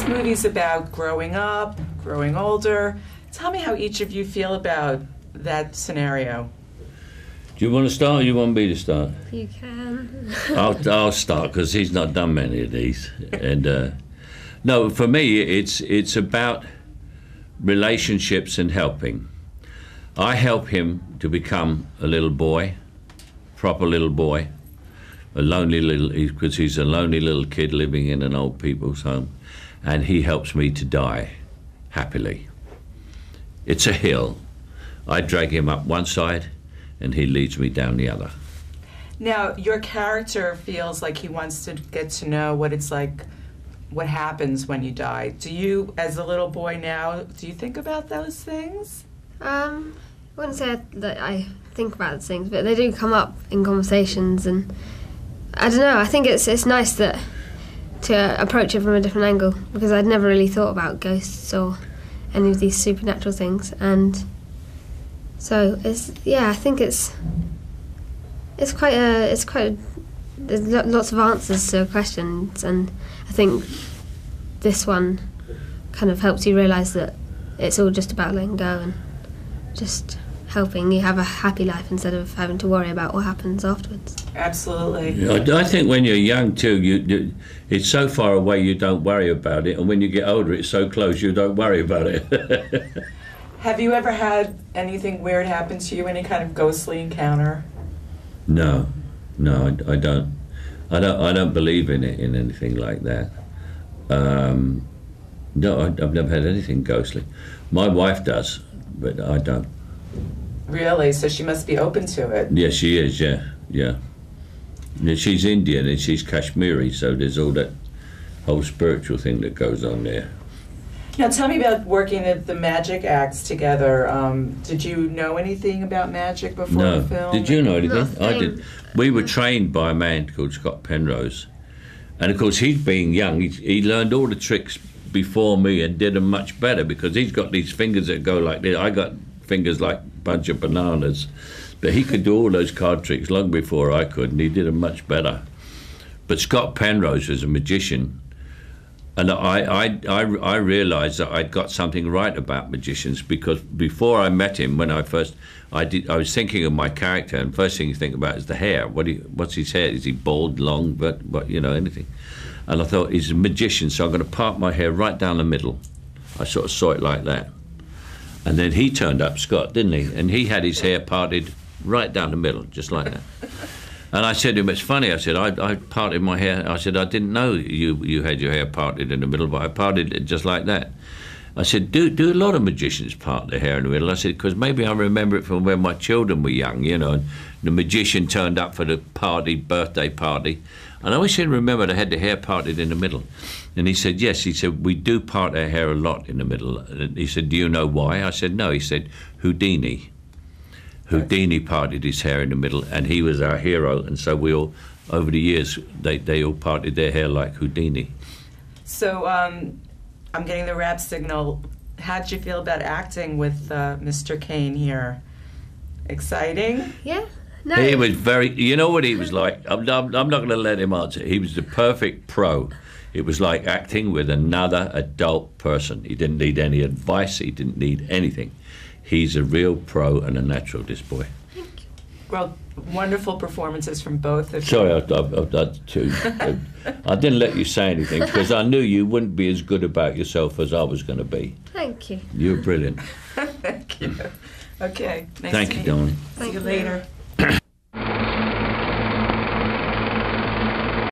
movie's about growing up, growing older. Tell me how each of you feel about that scenario. Do you want to start or you want me to start? You can. I'll start because he's not done many of these. And no, for me, it's about relationships and helping. I help him to become a little boy, proper little boy, because he's a lonely little kid living in an old people's home, and he helps me to die happily. It's a hill. I drag him up one side, and he leads me down the other. Now, your character feels like he wants to get to know what it's like, what happens when you die. Do you, as a little boy now, do you think about those things? I wouldn't say that I think about those things, but they do come up in conversations, and I don't know, I think it's nice that to approach it from a different angle, because I'd never really thought about ghosts or any of these supernatural things, and so I think it's quite there's lots of answers to questions, and I think this one kind of helps you realise that it's all just about letting go and just helping you have a happy life instead of having to worry about what happens afterwards. Absolutely. Yeah, I think when you're young too, it's so far away you don't worry about it, and when you get older it's so close you don't worry about it. Have you ever had anything weird happen to you, any kind of ghostly encounter? No, I don't. I don't believe in anything like that. No, I've never had anything ghostly. My wife does, but I don't. Really? So she must be open to it. Yeah, she is. Yeah. She's Indian and she's Kashmiri, so there's all that whole spiritual thing that goes on there. Now, tell me about working at the magic acts together. Did you know anything about magic before the film? Did you know anything? Nothing. I did. We were trained by a man called Scott Penrose, and of course, he's being young. He learned all the tricks before me and did them much better because he's got these fingers that go like this. I got fingers like a bunch of bananas, but he could do all those card tricks long before I could, and he did them much better. But Scott Penrose was a magician. And I realised that I'd got something right about magicians because before I met him, when I was thinking of my character, and first thing you think about is the hair. What's his hair? Is he bald, long, but anything? And I thought, he's a magician, so I'm going to part my hair right down the middle. I sort of saw it like that. And then he turned up, Scott, didn't he? And he had his hair parted right down the middle, just like that. And I said to him, it's funny, I said, I parted my hair. I said, I didn't know you had your hair parted in the middle, but I parted it just like that. I said, do a lot of magicians part their hair in the middle? I said, because maybe I remember it from when my children were young, and the magician turned up for the birthday party. And I always seem to remember they had the hair parted in the middle. And he said, yes. He said, we do part our hair a lot in the middle. And he said, do you know why? I said, no. He said, Houdini parted his hair in the middle, and he was our hero, and so we all, over the years, they all parted their hair like Houdini. So I'm getting the rap signal. How did you feel about acting with Mr. Kane here? Exciting? Yeah. No. He was very, you know what he was like? I'm not going to let him answer. He was the perfect pro. It was like acting with another adult person. He didn't need any advice. He didn't need anything. He's a real pro and a natural, this boy. Thank you. Well, wonderful performances from both of you. Sorry, I didn't let you say anything because I knew you wouldn't be as good about yourself as I was going to be. Thank you. You're brilliant. Thank you. Okay. Nice Thank to you, meet darling. See you later.